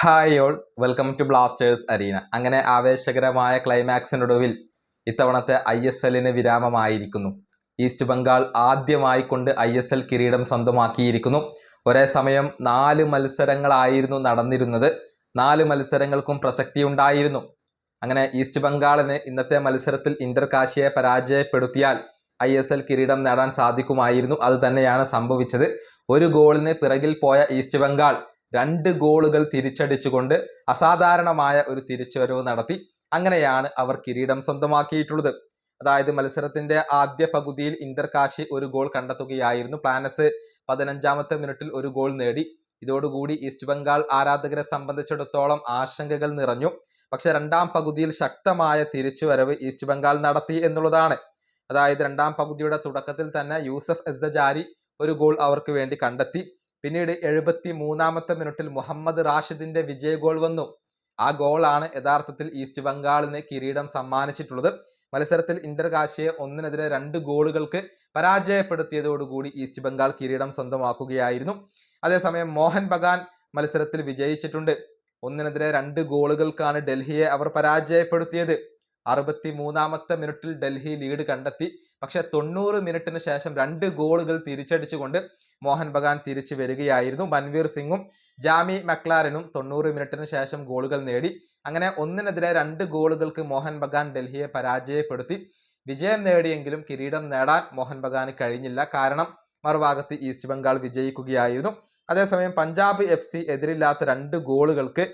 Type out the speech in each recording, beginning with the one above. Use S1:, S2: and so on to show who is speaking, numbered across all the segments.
S1: Hi all, welcome to Blasters arena. അങ്ങനെ ആവേശകരമായ ക്ലൈമാക്സിനൊടുവിൽ ഇത്തവണത്തെ ISLന് വിരാമമായിരിക്കുന്നു. ഈസ്റ്റ് ബംഗാൾ ആദ്യമായി കൊണ്ട് ISL കിരീടം സ്വന്തമാക്കിയിരിക്കുന്നു. ഒരേ സമയം 4 മത്സരങ്ങളായിരുന്നു നടന്നിരുന്നത്. 4 മത്സരങ്ങൾക്കും പ്രസക്തിയുണ്ടായിരുന്നു. അങ്ങനെ ഈസ്റ്റ് ബംഗാളിന് ഇന്നത്തെ മത്സരത്തിൽ ഇന്റർ കാശിയെ പരാജയപ്പെടുത്തിയാൽ ISL കിരീടം നേടാൻ സാധിക്കുമായിരുന്നു. അത് തന്നെയാണ് സംഭവിച്ചത്. ഒരു ഗോളിന് പിറകിൽ പോയ ഈസ്റ്റ് ബംഗാൾ 2 ഗോളുകൾ തിരിച്ചടിച്ചുകൊണ്ട് അസാധാരണമായ ഒരു തിരിച്ചുവരവ് നടത്തി. അങ്ങനെയാണ് അവർ കിരീടം സ്വന്തമാക്കിയിട്ടുള്ളത്. അതായത് മത്സരത്തിന്റെ ആദ്യ പകുതിയിൽ ഇന്റർ കാശി ഒരു ഗോൾ കണ്ടെത്തുകയായിരുന്നു. പ്ലാനസ് 15ാമത്തെ മിനിറ്റിൽ ഒരു ഗോൾ നേടി. ഇതോടുകൂടി ഈസ്റ്റ് ബംഗാൾ ആരാധകരെ സംബന്ധിച്ചിടത്തോളം ആശങ്കകൾ നിറഞ്ഞു. പക്ഷെ രണ്ടാം പകുതിയിൽ ശക്തമായ തിരിച്ചുവരവ് ഈസ്റ്റ് ബംഗാൾ നടത്തി എന്നുള്ളതാണ്. അതായത് രണ്ടാം പകുതിയുടെ തുടക്കത്തിൽ തന്നെ യൂസഫ് എസ്സജാരി ഒരു ഗോൾ അവർക്ക് വേണ്ടി കണ്ടെത്തി. പിന്നീട് 73ാമത്തെ മിനിറ്റിൽ മുഹമ്മദ് റാഷിദിന്റെ വിജയ ഗോൾ വന്നു. ആ ഗോളാണ് യഥാർത്ഥത്തിൽ ഈസ്റ്റ് ബംഗാളിന് കിരീടം സമ്മാനിച്ചിട്ടുള്ളത്. മത്സരത്തിൽ ഇന്റർ കാശിയെ 1-2 ഗോളുകൾക്ക് പരാജയപ്പെടുത്തിയതോടുകൂടി ഈസ്റ്റ് ബംഗാൾ കിരീടം സ്വന്തമാക്കുകയായിരുന്നു. അതേസമയം മോഹൻ ബഗാൻ മത്സരത്തിൽ വിജയിച്ചിട്ടുണ്ട്. 1-2 ഗോളുകൾക്കാണ് ഡൽഹിയെ അവർ പരാജയപ്പെടുത്തിയത്. 63ാമത്തെ മിനിറ്റിൽ ഡൽഹി ലീഡ് കണ്ടെത്തി. പക്ഷെ 90 മിനിറ്റിന് ശേഷം 2 ഗോളുകൾ തിരിച്ചടിച്ചുകൊണ്ട് മോഹൻ ബഗാൻ തിരിച്ചു വരികയായിരുന്നു. മൻവീർ സിംഗും ജാമി മക്ലാരനും 90 മിനിറ്റിന് ശേഷം ഗോളുകൾ നേടി. അങ്ങനെ 1-2 ഗോളുകൾക്ക് മോഹൻ ബഗാൻ ഡൽഹിയെ പരാജയപ്പെടുത്തി വിജയം നേടിയെങ്കിലും കിരീടം നേടാൻ മോഹൻ ബഗാന് കഴിഞ്ഞില്ല. കാരണം മറുഭാഗത്ത് ഈസ്റ്റ് ബംഗാൾ വിജയിക്കുകയായിരുന്നു. അതേസമയം പഞ്ചാബ് FC എതിരില്ലാത്ത 2 ഗോളുകൾക്ക്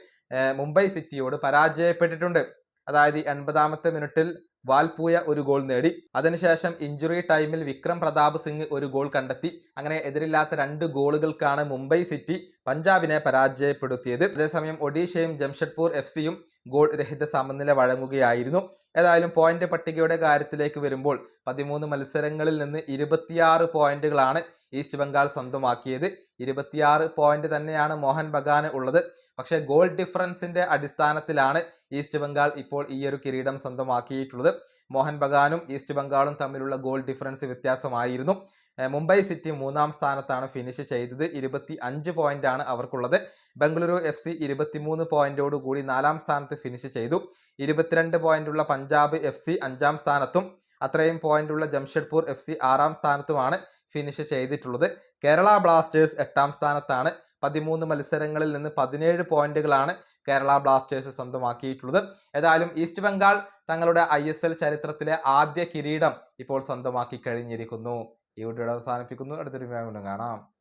S1: മുംബൈ സിറ്റിയോട് പരാജയപ്പെട്ടിട്ടുണ്ട്. അതായത് 80ാമത്തെ മിനിറ്റിൽ വാൽപൂയ ഒരു ഗോൾ നേടി. അതിനുശേഷം ഇഞ്ചുറി ടൈമിൽ വിക്രം പ്രതാപ് സിംഗ് ഒരു ഗോൾ കണ്ടെത്തി. അങ്ങനെ എതിരില്ലാത്ത 2 ഗോളുകൾക്കാണ് മുംബൈ സിറ്റി പഞ്ചാബിനെ പരാജയപ്പെടുത്തിയത്. അതേസമയം ഒഡീഷയും ജംഷഡ്പൂർ FCയും ഗോൾ രഹിത സമനില വഴങ്ങുകയായിരുന്നു. ഏതായാലും പോയിന്റ് പട്ടികയുടെ കാര്യത്തിലേക്ക് വരുമ്പോൾ 13 മത്സരങ്ങളിൽ നിന്ന് 26 പോയിന്റുകളാണ് ഈസ്റ്റ് ബംഗാൾ സ്വന്തമാക്കിയത്. 26 പോയിന്റ് തന്നെയാണ് മോഹൻ ബഗാന് ഉള്ളത്. പക്ഷെ ഗോൾ ഡിഫറൻസിന്റെ അടിസ്ഥാനത്തിലാണ് ഈസ്റ്റ് ബംഗാൾ ഇപ്പോൾ ഈ ഒരു കിരീടം സ്വന്തമാക്കിയിട്ടുള്ളത്. മോഹൻ ബഗാനും ഈസ്റ്റ് ബംഗാളും തമ്മിലുള്ള ഗോൾ ഡിഫറൻസ് വ്യത്യാസമായിരുന്നു. മുംബൈ സിറ്റി 3ാം സ്ഥാനത്താണ് ഫിനിഷ് ചെയ്തത്. 25 പോയിന്റാണ് അവർക്കുള്ളത്. ബംഗളൂരു FC 23 പോയിന്റോട് കൂടി 4ാം സ്ഥാനത്ത് ഫിനിഷ് ചെയ്തു. 22 പോയിന്റുള്ള പഞ്ചാബ് FC 5ാം സ്ഥാനത്തും അത്രയും പോയിന്റുള്ള ജംഷഡ്പൂർ FC 6ാം സ്ഥാനത്തുമാണ് ഫിനിഷ് ചെയ്തിട്ടുള്ളത്. കേരള ബ്ലാസ്റ്റേഴ്സ് 8ാം സ്ഥാനത്താണ്. 13 മത്സരങ്ങളിൽ നിന്ന് 17 പോയിന്റുകളാണ് കേരള ബ്ലാസ്റ്റേഴ്സ് സ്വന്തമാക്കിയിട്ടുള്ളത്. ഏതായാലും ഈസ്റ്റ് ബംഗാൾ തങ്ങളുടെ ISL ചരിത്രത്തിലെ ആദ്യ കിരീടം ഇപ്പോൾ സ്വന്തമാക്കി കഴിഞ്ഞിരിക്കുന്നു. ഈ വീഡിയോ അവസാനിപ്പിക്കുന്നു. അടുത്തൊരു വീഡിയോ കാണാം.